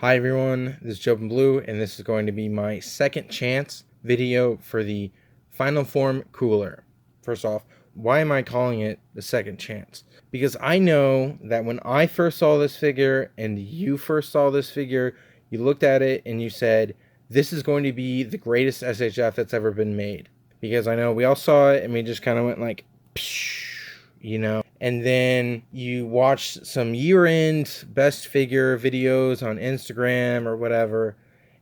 Hi everyone, this is Jobenblue, and this is going to be my second chance video for the Final Form Cooler. First off, why am I calling it the second chance? Because I know that when I first saw this figure and you first saw this figure, you looked at it and you said, this is going to be the greatest SHF that's ever been made. Because I know we all saw it and we just kind of went like, psh, and then you watch some year-end best figure videos on Instagram or whatever,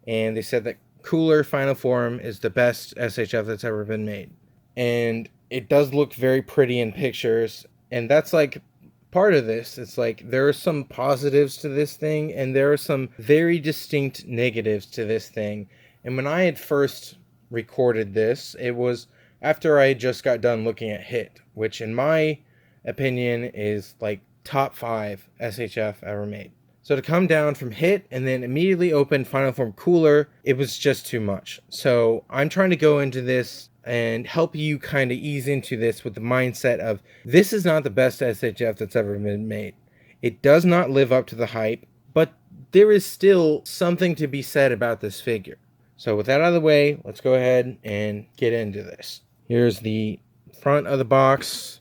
and they said that Cooler Final Form is the best SHF that's ever been made. And it does look very pretty in pictures, and that's like part of this. It's like there are some positives to this thing, and there are some very distinct negatives to this thing. And when I had first recorded this, it was after I just got done looking at Hit, which in my opinion is like top 5 SHF ever made. So to come down from Hit and then immediately open Final Form Cooler, it was just too much. So I'm trying to go into this and help you kind of ease into this with the mindset of this is not the best SHF that's ever been made. It does not live up to the hype, but there is still something to be said about this figure. So with that out of the way, let's go ahead and get into this. Here's the front of the box.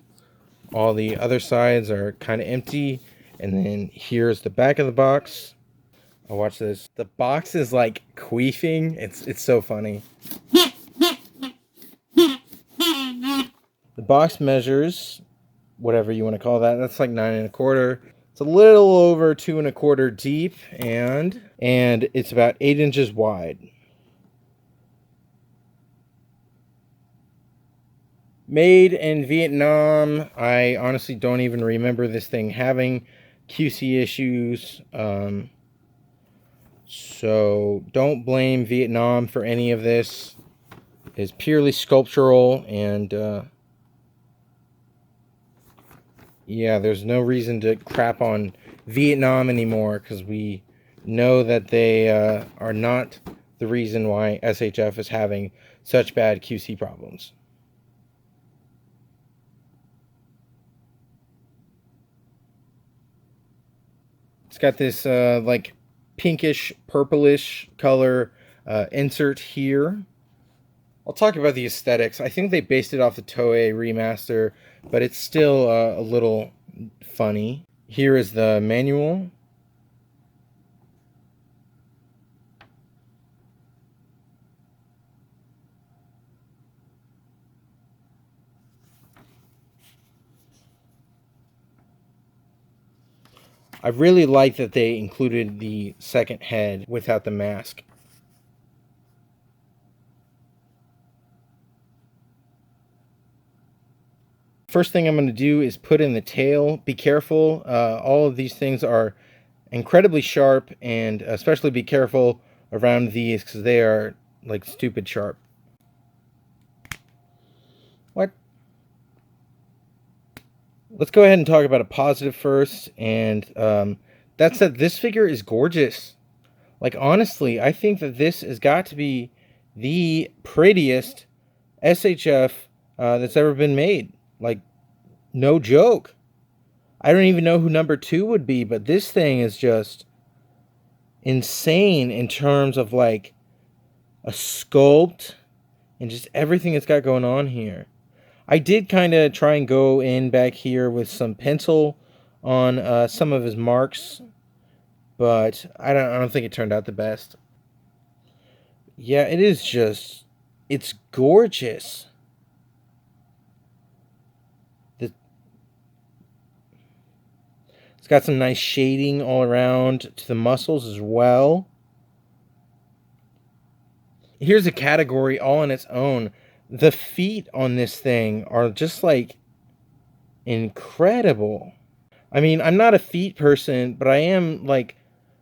All the other sides are kind of empty. And then here's the back of the box. Oh, watch this. The box is like queefing. It's so funny. The box measures, whatever you want to call that. That's like 9 1/4. It's a little over 2 1/4 deep, and it's about 8 inches wide. Made in Vietnam. I honestly don't even remember this thing having QC issues. So don't blame Vietnam for any of this. It's purely sculptural, and yeah, there's no reason to crap on Vietnam anymore because we know that they are not the reason why SHF is having such bad QC problems. It's got this like pinkish, purplish color insert here. I'll talk about the aesthetics. I think they based it off the Toei remaster, but it's still a little funny. Here is the manual. I really like that they included the second head without the mask. First thing I'm going to do is put in the tail. Be careful. All of these things are incredibly sharp, and especially be careful around these because they are like stupid sharp. What? Let's go ahead and talk about a positive first, and that said, this figure is gorgeous. Like, honestly, I think that this has got to be the prettiest SHF that's ever been made. Like, no joke. I don't even know who number 2 would be, but this thing is just insane in terms of, like, a sculpt and just everything it's got going on here. I did kind of try and go in back here with some pencil on some of his marks, but I don't think it turned out the best. Yeah, it is just, it's gorgeous. It's got some nice shading all around to the muscles as well. Here's a category all on its own. The feet on this thing are just like incredible. I mean, I'm not a feet person, but I am like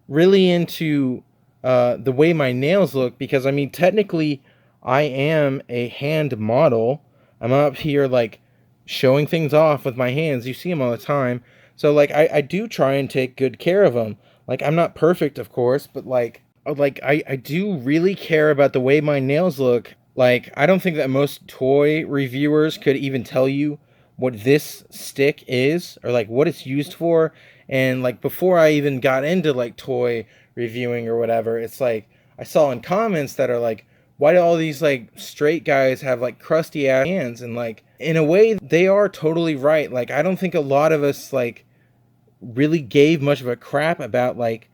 really into the way my nails look because, I mean, technically I am a hand model. I'm up here like showing things off with my hands. You see them all the time. So like I do try and take good care of them. Like, I'm not perfect, of course, but like I do really care about the way my nails look. Like, I don't think that most toy reviewers could even tell you what this stick is or like what it's used for. And like before I even got into like toy reviewing or whatever, it's like I saw in comments that are like, why do all these like straight guys have like crusty ass hands? And like, in a way, they are totally right. Like, I don't think a lot of us like really gave much of a crap about like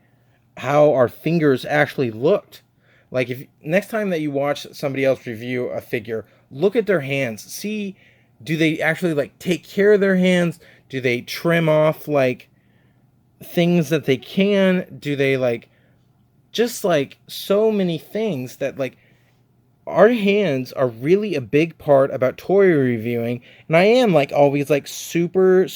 how our fingers actually looked. Like, if next time that you watch somebody else review a figure, look at their hands. See, do they actually like take care of their hands? Do they trim off like things that they can? Do they like just like so many things that like our hands are really a big part about toy reviewing. And I am like always like super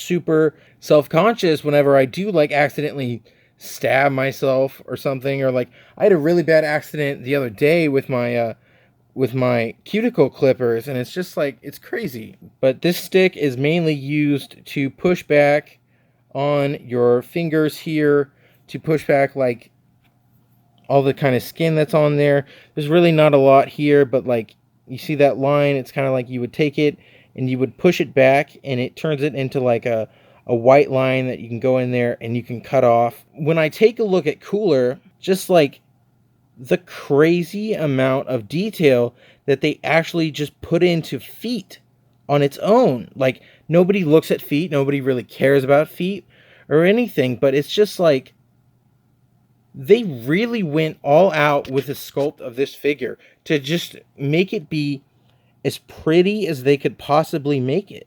self-conscious whenever I do like accidentally stab myself or something, or like I had a really bad accident the other day with my cuticle clippers, and it's just like, it's crazy. But this stick is mainly used to push back on your fingers here, to push back like all the kind of skin that's on there. There's really not a lot here, but like you see that line, it's kind of like you would take it and you would push it back and it turns it into like a white line that you can go in there and you can cut off. When I take a look at Cooler, just like the crazy amount of detail that they actually just put into feet on its own. Like, nobody looks at feet, nobody really cares about feet or anything, but it's just like they really went all out with the sculpt of this figure to just make it be as pretty as they could possibly make it.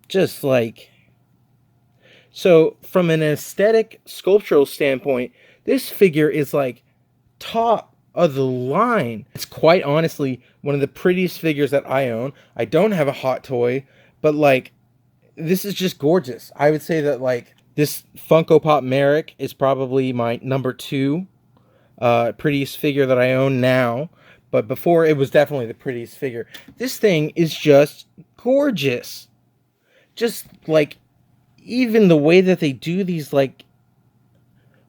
Just like, so from an aesthetic sculptural standpoint, this figure is like top of the line. It's quite honestly one of the prettiest figures that I own. I don't have a hot toy, but like, this is just gorgeous. I would say that like this Funko Pop Merrick is probably my number 2 prettiest figure that I own now. But before, it was definitely the prettiest figure. This thing is just gorgeous. Just like, even the way that they do these like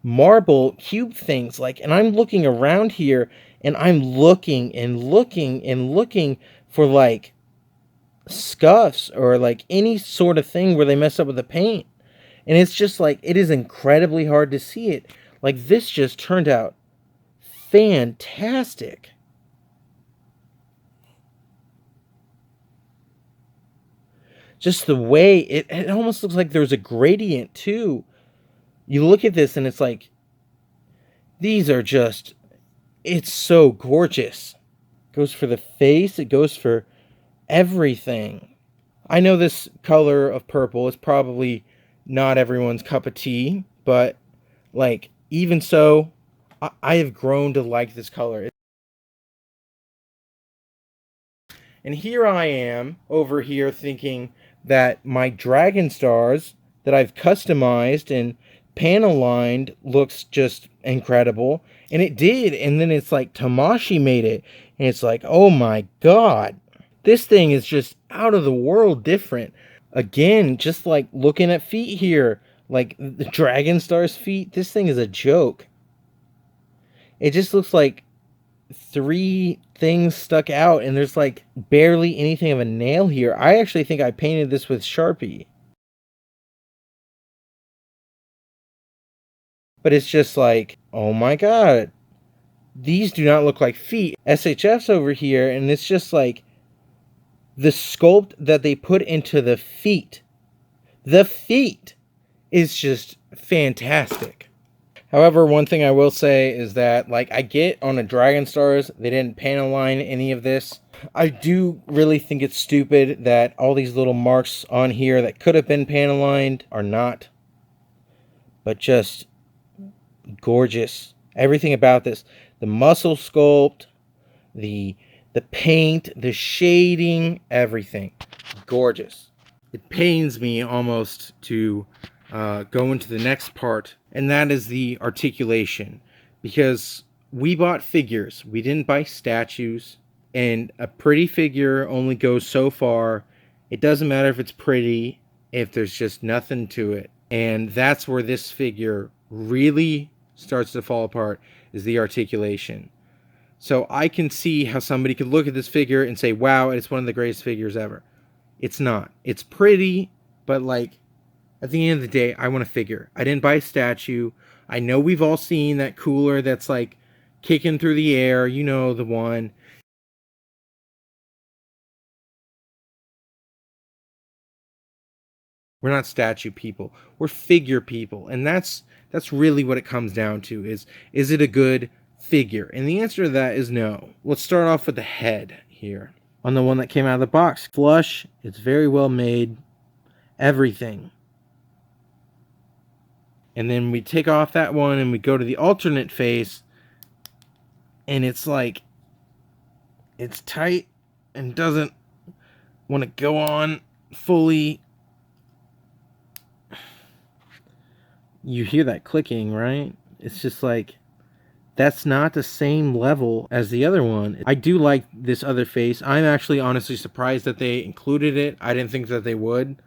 marble cube things, like, and I'm looking around here and I'm looking and looking and looking for like scuffs or like any sort of thing where they mess up with the paint. And it's just like, it is incredibly hard to see it. Like, this just turned out fantastic. Just the way it almost looks like there's a gradient too. You look at this and it's like, these are just, it's so gorgeous. It goes for the face, it goes for everything. I know this color of purple is probably not everyone's cup of tea, but like, even so, I have grown to like this color. And here I am over here thinking that my Dragon Stars that I've customized and panel lined looks just incredible. And it did. And then it's like Tamashi made it. And it's like, oh my god. This thing is just out of the world different. Again, just like looking at feet here. Like the Dragon Star's feet. This thing is a joke. It just looks like 3 things stuck out and there's like barely anything of a nail here. I actually think I painted this with Sharpie. But it's just like, oh my god. These do not look like feet. SHF's over here and it's just like the sculpt that they put into the feet. The feet is just fantastic. However, one thing I will say is that, like, I get on a Dragon Stars, they didn't panel line any of this. I do really think it's stupid that all these little marks on here that could have been panel lined are not. But just gorgeous. Everything about this. The muscle sculpt, the paint, the shading, everything. Gorgeous. It pains me almost to go into the next part, and that is the articulation, because we bought figures, we didn't buy statues, and a pretty figure only goes so far. It doesn't matter if it's pretty if there's just nothing to it, and that's where this figure really starts to fall apart, is the articulation. So I can see how somebody could look at this figure and say, wow, it's one of the greatest figures ever. It's not. It's pretty, but like, At the end of the day, I want a figure. I didn't buy a statue. I know we've all seen that cooler that's like kicking through the air. You know the one. We're not statue people. We're figure people. And that's really what it comes down to is it a good figure? And the answer to that is no. Let's start off with the head here. On the one that came out of the box. Flush, it's very well made. Everything. And then we take off that one and we go to the alternate face, and it's like it's tight and doesn't want to go on fully. You hear that clicking, right? It's just like that's not the same level as the other one. I do like this other face. I'm actually honestly surprised that they included it. I didn't think that they would.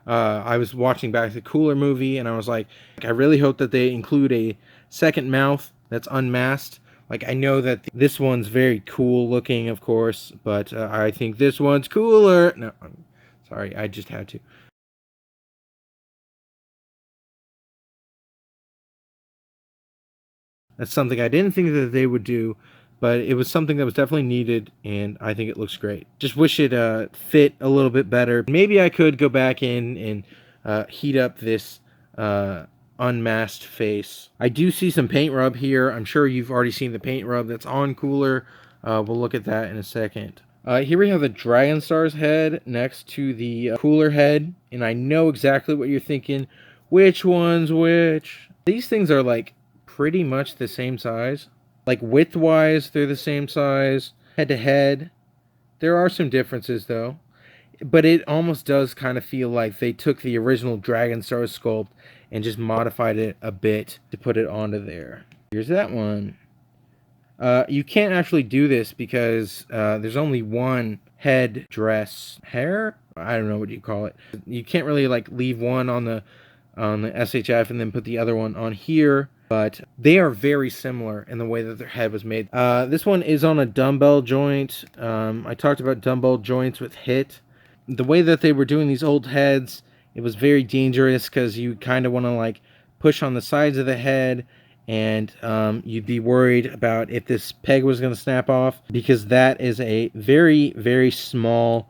I was watching back the Cooler movie, and I was like, I really hope that they include a second mouth that's unmasked. Like, I know that this one's very cool looking, of course, but I think this one's cooler. No, I'm sorry, I just had to. That's something I didn't think that they would do, but it was something that was definitely needed, and I think it looks great. Just wish it fit a little bit better. Maybe I could go back in and heat up this unmasked face. I do see some paint rub here. I'm sure you've already seen the paint rub that's on Cooler. We'll look at that in a second. Here we have the Dragon Star's head next to the Cooler head, and I know exactly what you're thinking. Which one's which? These things are like pretty much the same size. Like width-wise, they're the same size. Head-to-head, there are some differences though. But it almost does kind of feel like they took the original Dragon Star sculpt and just modified it a bit to put it onto there. Here's that one. You can't actually do this because there's only one head dress hair. I don't know what you call it. You can't really like leave one on the SHF and then put the other one on here. But they are very similar in the way that their head was made. This one is on a dumbbell joint. I talked about dumbbell joints with HIT. The way that they were doing these old heads, it was very dangerous because you kind of want to like push on the sides of the head, and you'd be worried about if this peg was going to snap off, because that is a very, very small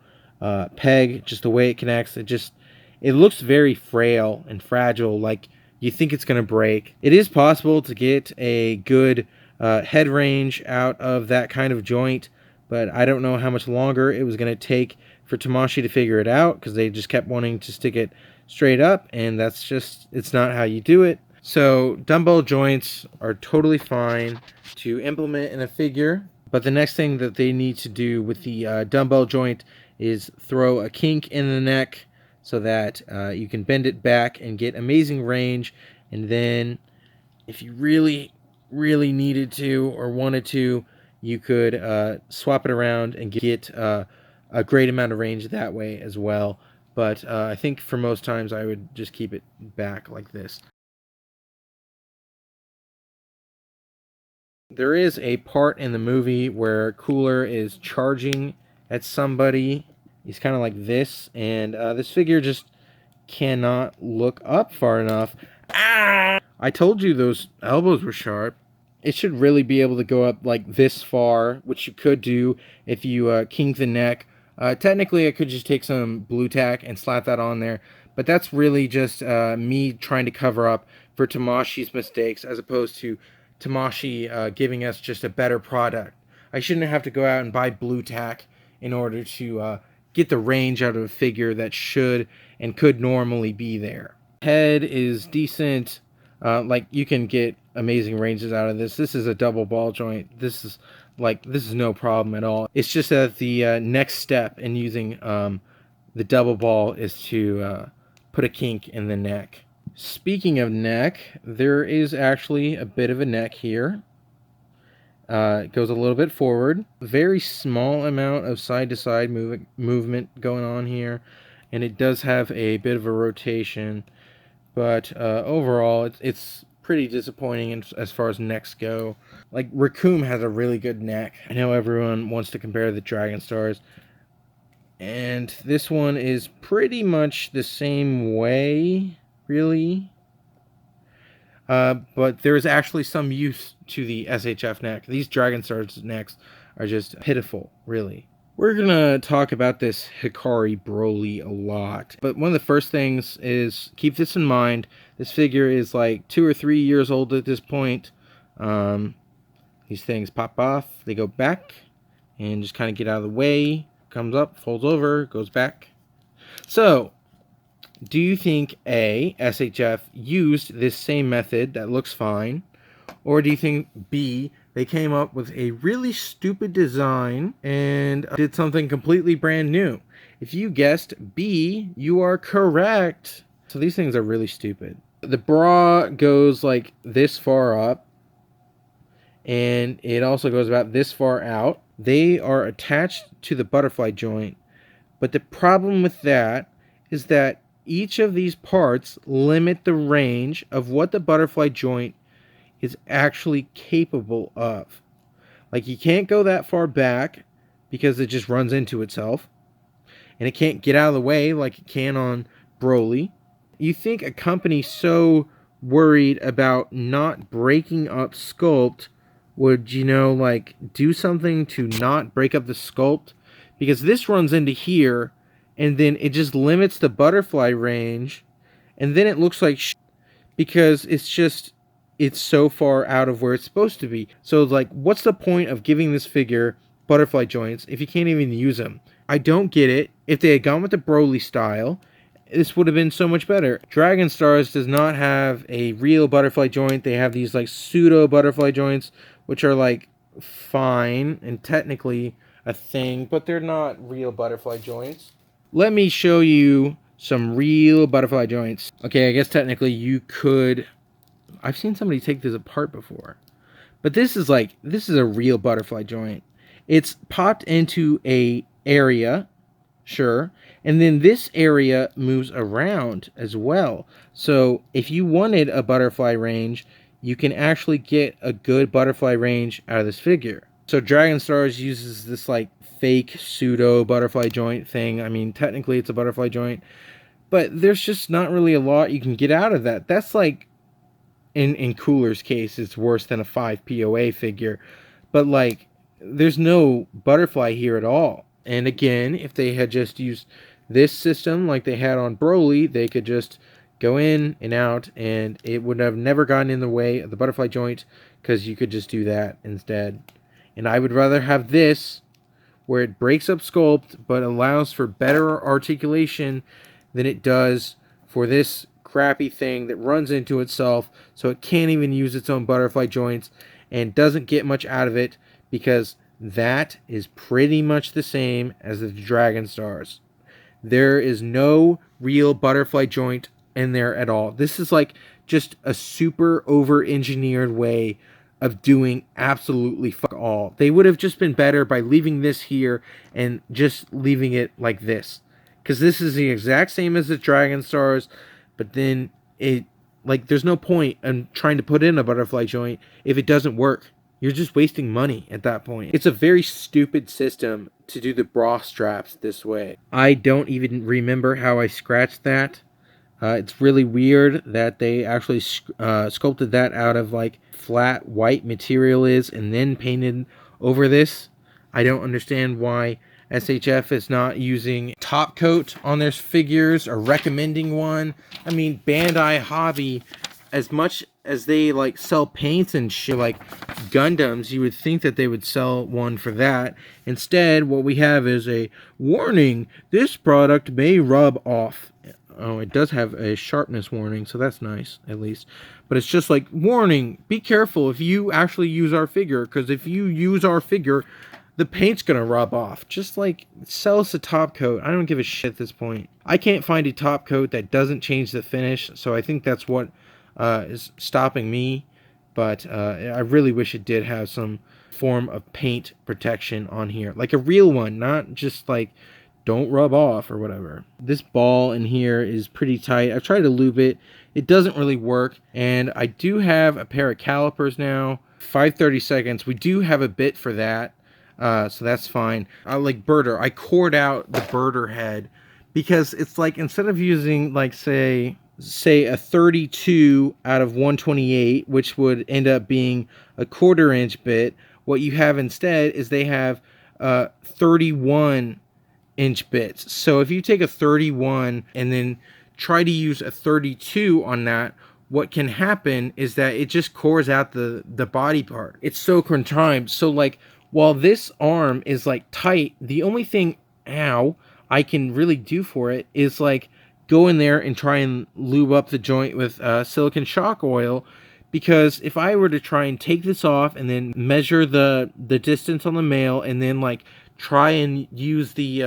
peg. Just the way it connects, it looks very frail and fragile, like you think it's going to break. It is possible to get a good head range out of that kind of joint, but I don't know how much longer it was going to take for Tamashii to figure it out, because they just kept wanting to stick it straight up, and it's not how you do it. So dumbbell joints are totally fine to implement in a figure, but the next thing that they need to do with the dumbbell joint is throw a kink in the neck so that you can bend it back and get amazing range. And then if you really, really needed to or wanted to, you could swap it around and get a great amount of range that way as well. But I think for most times I would just keep it back like this. There is a part in the movie where Cooler is charging at somebody. He's kind of like this, and this figure just cannot look up far enough. Ah! I told you those elbows were sharp. It should really be able to go up like this far, which you could do if you kink the neck. Technically, I could just take some blue tack and slap that on there, but that's really just me trying to cover up for Tamashii's mistakes, as opposed to Tamashii giving us just a better product. I shouldn't have to go out and buy blue tack in order to get the range out of a figure that should and could normally be there. Head is decent. Like, you can get amazing ranges out of this. This is a double ball joint. This is no problem at all. It's just that the next step in using the double ball is to put a kink in the neck. Speaking of neck, there is actually a bit of a neck here. It goes a little bit forward. Very small amount of side-to-side movement going on here, and it does have a bit of a rotation. But overall, it's pretty disappointing as far as necks go. Like, Raccoon has a really good neck. I know everyone wants to compare the Dragon Stars, and this one is pretty much the same way. really. But there is actually some use to the SHF neck. These Dragon Stars necks are just pitiful, really. We're going to talk about this Hikari Broly a lot. But one of the first things is, keep this in mind, this figure is like 2 or 3 years old at this point. These things pop off, they go back, and just kind of get out of the way. Comes up, folds over, goes back. So, do you think A, SHF used this same method that looks fine? Or do you think B, they came up with a really stupid design and did something completely brand new? If you guessed B, you are correct. So these things are really stupid. The bra goes like this far up, and it also goes about this far out. They are attached to the butterfly joint, but the problem with that is that each of these parts limit the range of what the butterfly joint is actually capable of. Like, you can't go that far back because it just runs into itself, and it can't get out of the way like it can on Broly. You think a company so worried about not breaking up sculpt would, like, do something to not break up the sculpt? Because this runs into here, and then it just limits the butterfly range, and then it looks like because it's so far out of where it's supposed to be. So, like, what's the point of giving this figure butterfly joints if you can't even use them? I don't get it. If they had gone with the Broly style, this would have been so much better. Dragon Stars does not have a real butterfly joint. They have these, like, pseudo butterfly joints, which are, like, fine and technically a thing, but they're not real butterfly joints. Let me show you some real butterfly joints. Okay, I guess technically you could... I've seen somebody take this apart before. But this is a real butterfly joint. It's popped into a area, sure, and then this area moves around as well. So if you wanted a butterfly range, you can actually get a good butterfly range out of this figure. So Dragon Stars uses this like fake pseudo butterfly joint thing. I mean, technically it's a butterfly joint, but there's just not really a lot you can get out of that. That's like, in Cooler's case, it's worse than a 5 POA figure. But, like, there's no butterfly here at all. And again, if they had just used this system like they had on Broly, they could just go in and out, and it would have never gotten in the way of the butterfly joint, because you could just do that instead. And I would rather have this, where it breaks up sculpt, but allows for better articulation than it does for this crappy thing that runs into itself, so it can't even use its own butterfly joints and doesn't get much out of it, because that is pretty much the same as the Dragon Stars. There is no real butterfly joint in there at all. This is like just a super over-engineered way of doing absolutely fuck all. They would have just been better by leaving this here and just leaving it like this, because this is the exact same as the Dragon Stars. But then there's no point in trying to put in a butterfly joint if it doesn't work. You're just wasting money at that point. It's a very stupid system to do the bra straps this way. I don't even remember how I scratched that. It's really weird that they actually sculpted that out of like flat white material and then painted over this. I don't understand why SHF is not using top coat on their figures or recommending one. I mean, Bandai Hobby, as much as they like sell paints and shit like Gundams, you would think that they would sell one for that. Instead, what we have is a warning: this product may rub off. Oh, it does have a sharpness warning, so that's nice, at least. But it's just like, warning, be careful if you actually use our figure, because if you use our figure, the paint's gonna rub off. Just like, sell us a top coat. I don't give a shit at this point. I can't find a top coat that doesn't change the finish, so I think that's what is stopping me. But I really wish it did have some form of paint protection on here. Like a real one, not just like, don't rub off or whatever. This ball in here is pretty tight. I've tried to lube it. It doesn't really work. And I do have a pair of calipers now. 5/32. We do have a bit for that. So that's fine. I like birder. I cored out the birder head because it's like, instead of using like, say, say a 32 out of 128, which would end up being a 1/4 inch bit, what you have instead is they have 31 inch bits. So if you take a 31 and then try to use a 32 on that, what can happen is that it just cores out the body part. It's so contrived. So like, while this arm is like tight, the only thing, I can really do for it is like go in there and try and lube up the joint with silicone shock oil. Because if I were to try and take this off and then measure the distance on the male and then like try and use the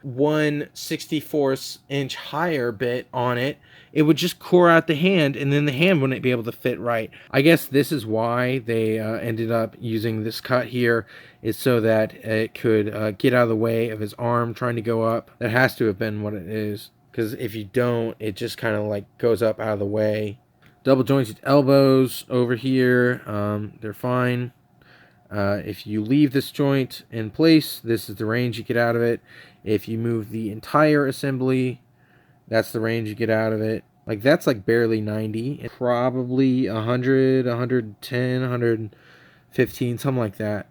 1/64 inch higher bit on it, it would just core out the hand, and then the hand wouldn't be able to fit right. I guess this is why they ended up using this cut here, is so that it could get out of the way of his arm trying to go up. That has to have been what it is, because if you don't, it just kind of like goes up out of the way. Double jointed elbows over here, they're fine. If you leave this joint in place, this is the range you get out of it. If you move the entire assembly, that's the range you get out of it. Like, that's like barely 90. Probably 100, 110, 115, something like that.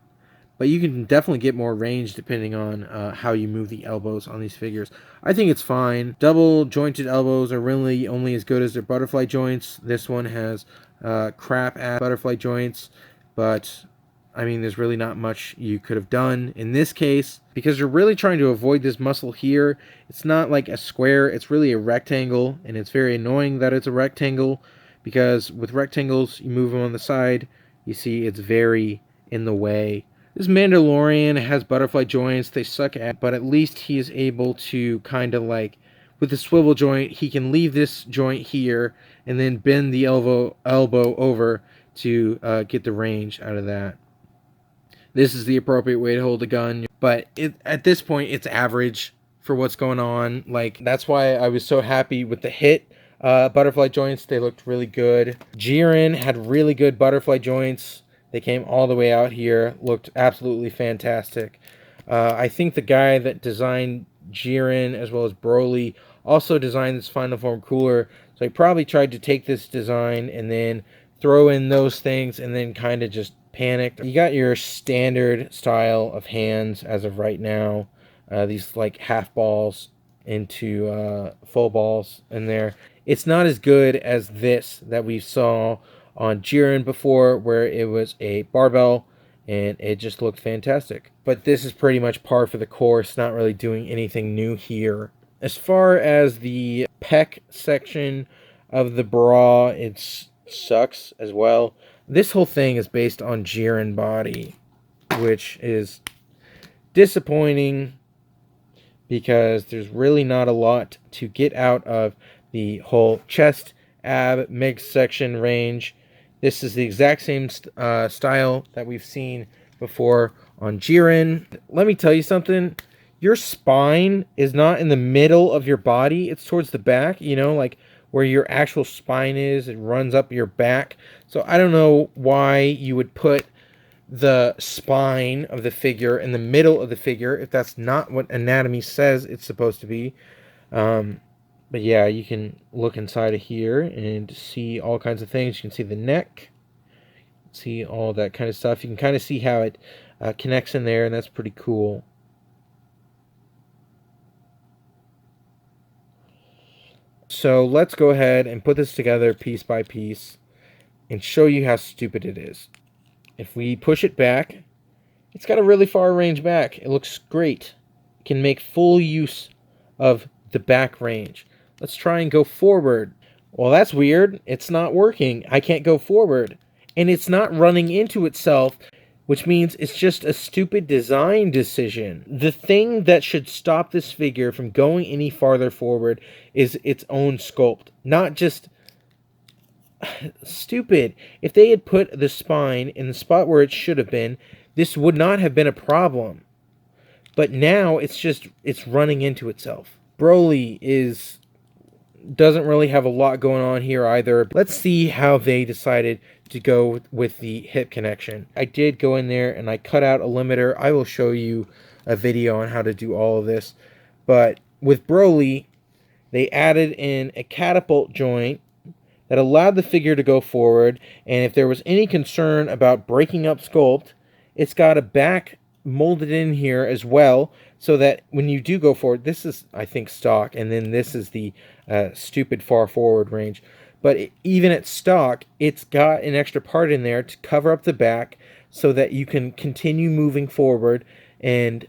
But you can definitely get more range depending on how you move the elbows on these figures. I think it's fine. Double jointed elbows are really only as good as their butterfly joints. This one has crap-ass butterfly joints, but I mean, there's really not much you could have done in this case, because you're really trying to avoid this muscle here. It's not like a square, it's really a rectangle, and it's very annoying that it's a rectangle, because with rectangles, you move them on the side, you see it's very in the way. This Mandalorian has butterfly joints, they suck at, but at least he is able to kind of like, with the swivel joint, he can leave this joint here, and then bend the elbow over to get the range out of that. This is the appropriate way to hold a gun, but at this point, it's average for what's going on. Like, that's why I was so happy with the hit butterfly joints. They looked really good. Jiren had really good butterfly joints. They came all the way out here, looked absolutely fantastic. I think the guy that designed Jiren, as well as Broly, also designed this Final Form cooler. So he probably tried to take this design and then throw in those things and then kind of just panicked. You got your standard style of hands as of right now. These like half balls into full balls in there. It's not as good as this that we saw on Jiren before, where it was a barbell and it just looked fantastic. But this is pretty much par for the course, not really doing anything new here. As far as the pec section of the bra, it sucks as well. This whole thing is based on Jiren body, which is disappointing because there's really not a lot to get out of the whole chest, ab, midsection range. This is the exact same style that we've seen before on Jiren. Let me tell you something. Your spine is not in the middle of your body. It's towards the back, you know, like where your actual spine is. It runs up your back. So I don't know why you would put the spine of the figure in the middle of the figure if that's not what anatomy says it's supposed to be. But yeah, you can look inside of here and see all kinds of things. You can see the neck, see all that kind of stuff. You can kind of see how it connects in there, and that's pretty cool. So let's go ahead and put this together piece by piece and show you how stupid it is. If we push it back, it's got a really far range back. It looks great. It can make full use of the back range. Let's try and go forward. Well, that's weird. It's not working. I can't go forward. And it's not running into itself, which means it's just a stupid design decision. The thing that should stop this figure from going any farther forward is its own sculpt, not just stupid. If they had put the spine in the spot where it should have been, this would not have been a problem. But now it's running into itself. Broly doesn't really have a lot going on here either. Let's see how they decided to go with the hip connection. I did go in there and I cut out a limiter. I will show you a video on how to do all of this. But with Broly, they added in a catapult joint that allowed the figure to go forward, and if there was any concern about breaking up sculpt, it's got a back molded in here as well, so that when you do go forward, this is, I think, stock, and then this is the stupid far forward range. But even at stock, it's got an extra part in there to cover up the back so that you can continue moving forward and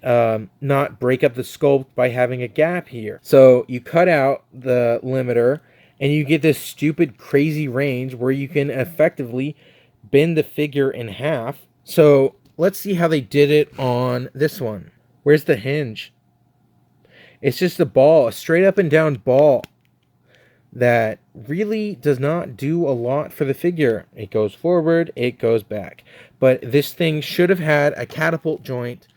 not break up the sculpt by having a gap here. So you cut out the limiter, and you get this stupid, crazy range where you can effectively bend the figure in half. So let's see how they did it on this one. Where's the hinge? It's just a ball, a straight up and down ball that really does not do a lot for the figure. It goes forward, it goes back. But this thing should have had a catapult joint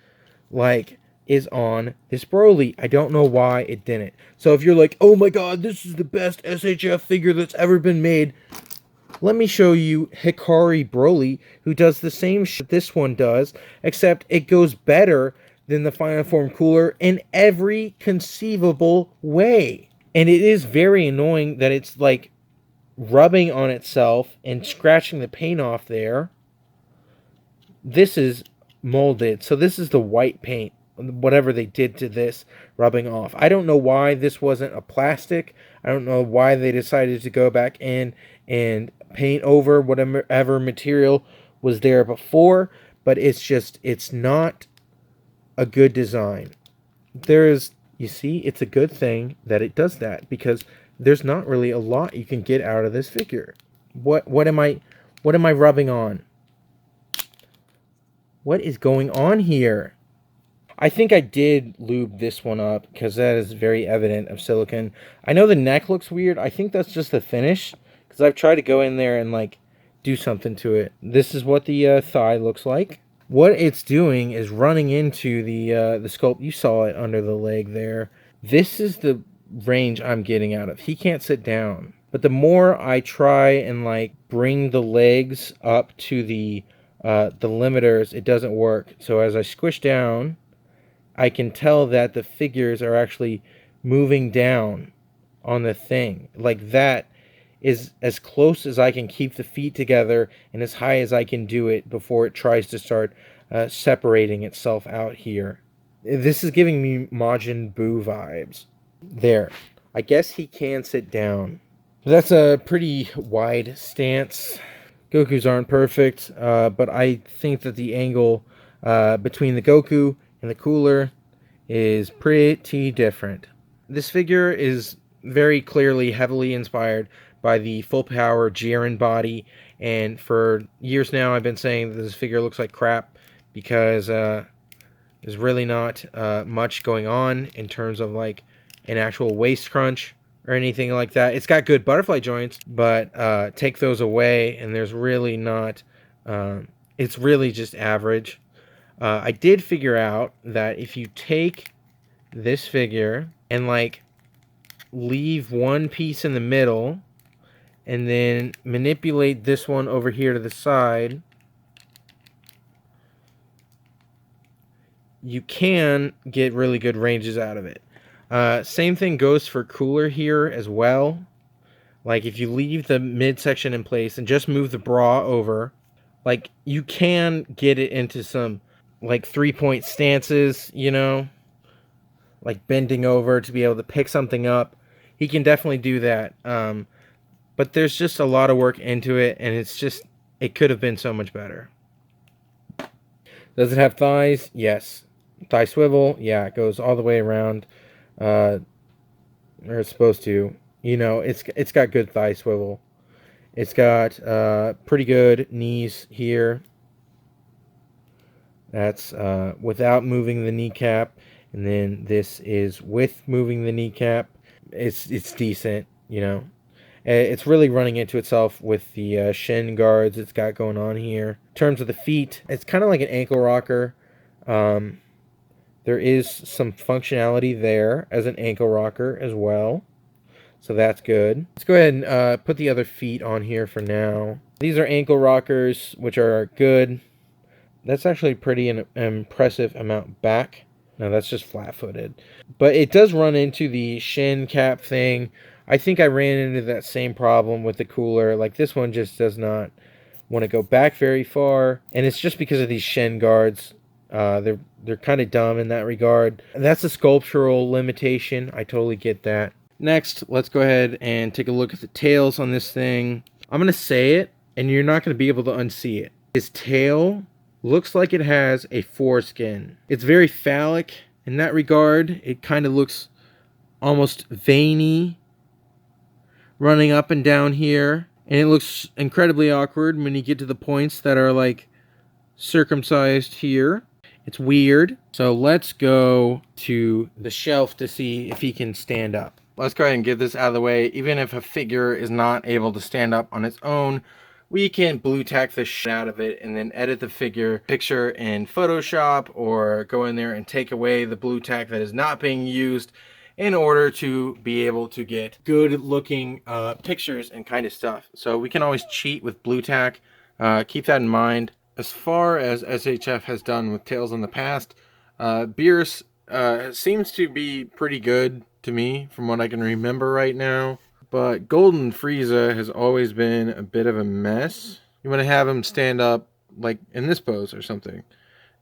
like is on this Broly. I don't know why it didn't. So if you're like, oh my god, this is the best SHF figure that's ever been made, let me show you Hikari Broly, who does the same shit this one does, except it goes better than the Final Form Cooler in every conceivable way. And it is very annoying that it's like rubbing on itself and scratching the paint off there. This is molded, so this is the white paint, whatever they did to this, rubbing off. I don't know why this wasn't a plastic. I don't know why they decided to go back in and paint over whatever material was there before, but it's not a good design. You see, it's a good thing that it does that, because there's not really a lot you can get out of this figure. What am I rubbing on? What is going on here? I think I did lube this one up, because that is very evident of silicone. I know the neck looks weird. I think that's just the finish, because I've tried to go in there and like do something to it. This is what the thigh looks like. What it's doing is running into the sculpt. You saw it under the leg there. This is the range I'm getting out of. He can't sit down. But the more I try and like bring the legs up to the limiters, it doesn't work. So as I squish down, I can tell that the figures are actually moving down on the thing. Like that is as close as I can keep the feet together and as high as I can do it before it tries to start separating itself out here. This is giving me Majin Buu vibes. There. I guess he can sit down. That's a pretty wide stance. Gokus aren't perfect, but I think that the angle between the Goku and the cooler is pretty different. This figure is very clearly heavily inspired by the full power Jiren body, and for years now I've been saying that this figure looks like crap because there's really not much going on in terms of like an actual waist crunch or anything like that. It's got good butterfly joints, but take those away and there's really not, it's really just average. I did figure out that if you take this figure and like leave one piece in the middle and then manipulate this one over here to the side, you can get really good ranges out of it. Same thing goes for cooler here as well. Like if you leave the midsection in place and just move the bra over, like you can get it into some like 3-point stances, you know, like bending over to be able to pick something up. He can definitely do that. But there's just a lot of work into it, and it could have been so much better. Does it have thighs? Yes. Thigh swivel? Yeah, it goes all the way around. Or it's supposed to. You know, it's got good thigh swivel. It's got pretty good knees here. That's without moving the kneecap, and then this is with moving the kneecap. It's decent, you know. It's really running into itself with the shin guards it's got going on here. In terms of the feet, it's kind of like an ankle rocker. There is some functionality there as an ankle rocker as well. So that's good. Let's go ahead and put the other feet on here for now. These are ankle rockers, which are good. That's actually pretty an impressive amount back No, that's just flat-footed. But it does run into the shin cap thing. I think I ran into that same problem with the cooler. Like, this one just does not want to go back very far, and it's just because of these shin guards. They're kind of dumb in that regard. And that's a sculptural limitation. I totally get that. Next, let's go ahead and take a look at the tails on this thing. I'm going to say it, and you're not going to be able to unsee it. His tail looks like it has a foreskin. It's very phallic in that regard. It kind of looks almost veiny running up and down here. And it looks incredibly awkward when you get to the points that are like circumcised here. It's weird. So let's go to the shelf to see if he can stand up. Let's go ahead and get this out of the way. Even if a figure is not able to stand up on its own, we can blue tack the shit out of it and then edit the figure picture in Photoshop, or go in there and take away the blue tack that is not being used in order to be able to get good looking pictures and kind of stuff. So we can always cheat with blue tack. Keep that in mind. As far as SHF has done with tails in the past, Beerus seems to be pretty good to me from what I can remember right now. But Golden Frieza has always been a bit of a mess. You want to have him stand up like in this pose or something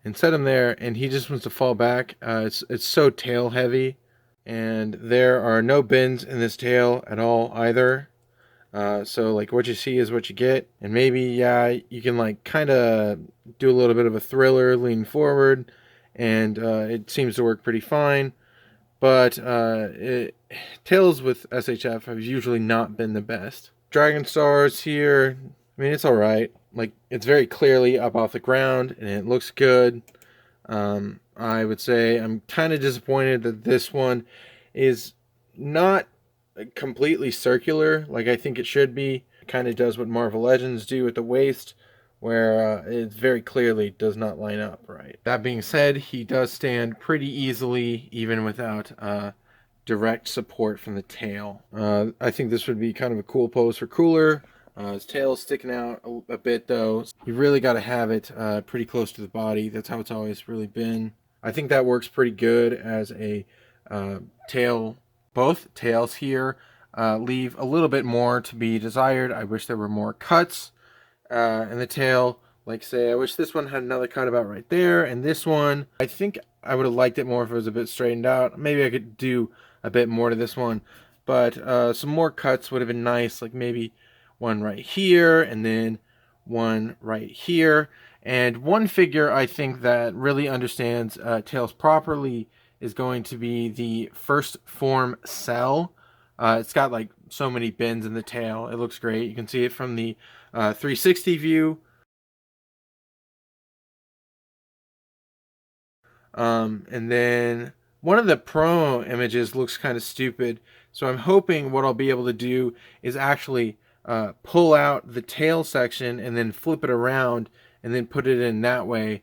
and set him there, and he just wants to fall back. It's so tail heavy, and there are no bends in this tail at all either. So like what you see is what you get, and maybe you can like kind of do a little bit of a thriller, lean forward, and it seems to work pretty fine. But tails with SHF have usually not been the best. Dragon Stars here, I mean, it's alright. Like, it's very clearly up off the ground, and it looks good. I would say I'm kind of disappointed that this one is not completely circular like I think it should be. It kind of does what Marvel Legends do at the waist, where it very clearly does not line up right. That being said, he does stand pretty easily even without direct support from the tail. I think this would be kind of a cool pose for Cooler. His tail's sticking out a bit though. You really got to have it pretty close to the body. That's how it's always really been. I think that works pretty good as a tail. Both tails here leave a little bit more to be desired. I wish there were more cuts in the tail. Like, say, I wish this one had another cut about right there, and this one, I think I would have liked it more if it was a bit straightened out. Maybe I could do a bit more to this one, but some more cuts would have been nice, like maybe one right here, and then one right here. And one figure I think that really understands tails properly is going to be the first form Cell. It's got like so many bends in the tail. It looks great. You can see it from the 360 view. And then one of the promo images looks kind of stupid. So I'm hoping what I'll be able to do is actually pull out the tail section and then flip it around and then put it in that way.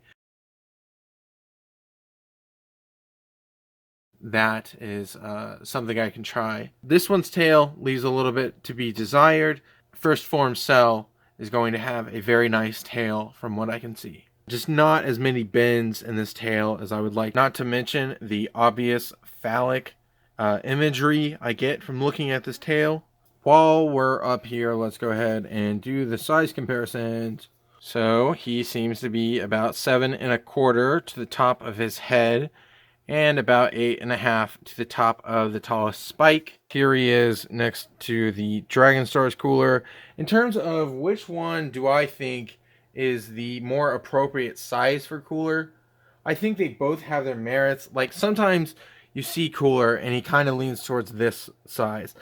That is something I can try. This one's tail leaves a little bit to be desired. First form Cell is going to have a very nice tail from what I can see. Just not as many bends in this tail as I would like. Not to mention the obvious phallic imagery I get from looking at this tail. While we're up here, let's go ahead and do the size comparisons. So he seems to be about 7 1/4 to the top of his head, and about 8 1/2 to the top of the tallest spike. Here he is next to the Dragon Stars cooler. In terms of which one do I think is the more appropriate size for Cooler, I think they both have their merits. Like, sometimes you see Cooler and he kind of leans towards this size.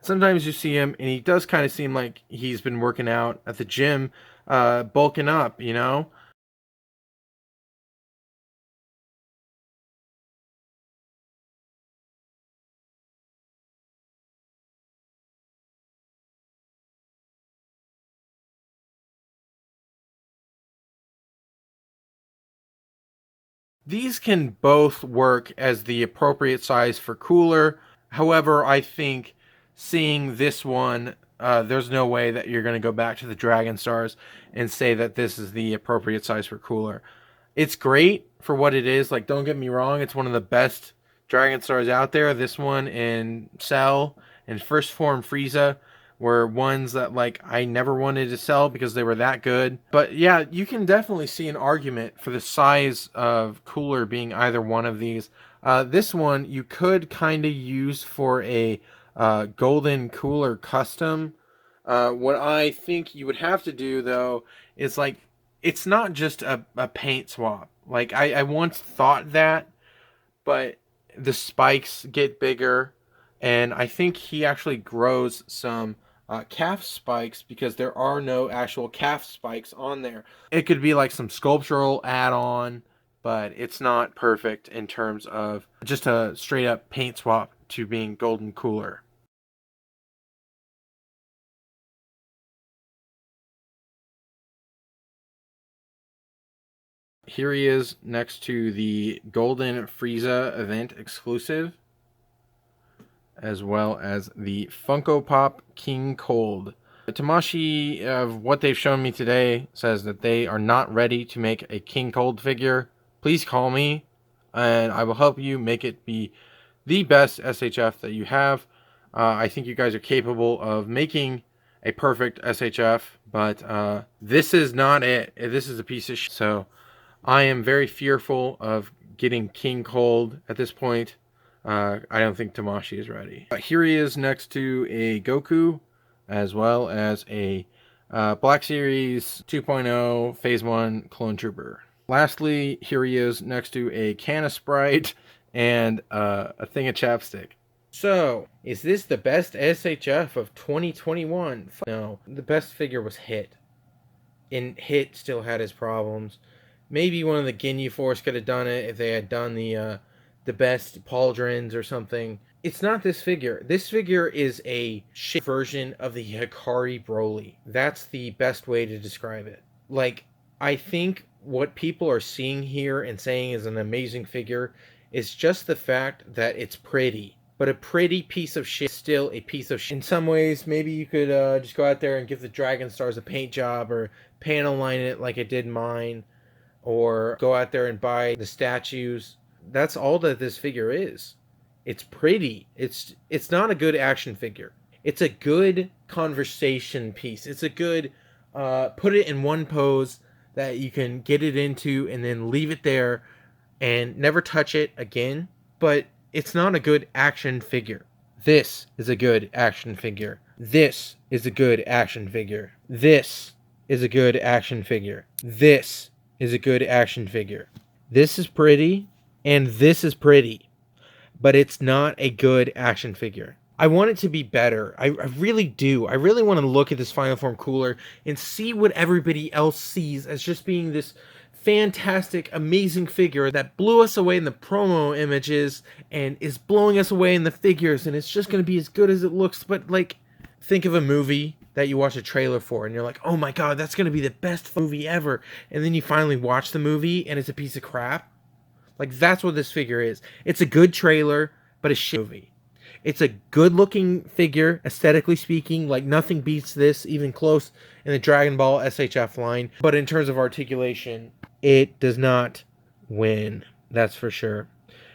Sometimes you see him and he does kind of seem like he's been working out at the gym, bulking up, you know? These can both work as the appropriate size for Cooler. However, I think seeing this one there's no way that you're going to go back to the Dragon Stars and say that this is the appropriate size for cooler. It's great for what it is. Like, don't get me wrong, it's one of the best Dragon Stars out there. This one and Cell and First Form Frieza were ones that, like, I never wanted to sell because they were that good. But yeah, you can definitely see an argument for the size of cooler being either one of these. This one you could kind of use for a golden cooler custom. What I think you would have to do, though, is, like, it's not just a paint swap. Like, I once thought that, but the spikes get bigger, and I think he actually grows some calf spikes because there are no actual calf spikes on there. It could be like some sculptural add-on, but it's not perfect in terms of just a straight up paint swap to being golden cooler. Here he is next to the Golden Frieza event exclusive, as well as the Funko Pop King Cold. Tamashii, of what they've shown me today, says that they are not ready to make a King Cold figure. Please call me, and I will help you make it be the best SHF that you have. I think you guys are capable of making a perfect SHF, but this is not it. This is a piece of shit. So I am very fearful of getting King Cold at this point. I don't think Tamashii is ready. Here he is next to a Goku, as well as a Black Series 2.0 Phase 1 Clone Trooper. Lastly, here he is next to a can of Sprite and a thing of chapstick. So, is this the best SHF of 2021? No, the best figure was Hit. And Hit still had his problems. Maybe one of the Ginyu Force could have done it if they had done the best pauldrons or something. It's not this figure. This figure is a shit version of the Hikari Broly. That's the best way to describe it. Like, I think what people are seeing here and saying is an amazing figure is just the fact that it's pretty. But a pretty piece of shit is still a piece of shit. In some ways, maybe you could just go out there and give the Dragon Stars a paint job or panel line it like it did mine. Or go out there and buy the statues. That's all that this figure is. It's pretty. It's not a good action figure. It's a good conversation piece. It's a good put it in one pose that you can get it into and then leave it there and never touch it again. But it's not a good action figure. This is a good action figure. This is a good action figure. This is a good action figure. This is a good action figure. This is pretty, and this is pretty, but it's not a good action figure. I want it to be better. I really do. I really want to look at this Final Form Cooler and see what everybody else sees as just being this fantastic, amazing figure that blew us away in the promo images and is blowing us away in the figures, and it's just going to be as good as it looks. But, like, think of a movie that you watch a trailer for and you're like, oh my god, that's going to be the best movie ever. And then you finally watch the movie and it's a piece of crap. Like, that's what this figure is. It's a good trailer, but a shit movie. It's a good looking figure, aesthetically speaking. Like, nothing beats this, even close, in the Dragon Ball SHF line. But in terms of articulation, it does not win. That's for sure.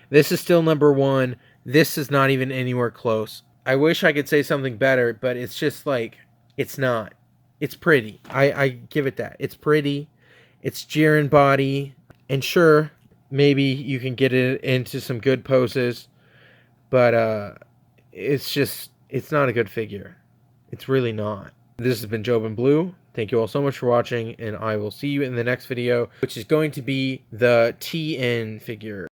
This is still number one. This is not even anywhere close. I wish I could say something better, but it's just like, it's not. It's pretty. I give it that. It's pretty. It's Jiren body. And sure, maybe you can get it into some good poses. But it's not a good figure. It's really not. This has been Jobenblue. Thank you all so much for watching. And I will see you in the next video, which is going to be the TN figure.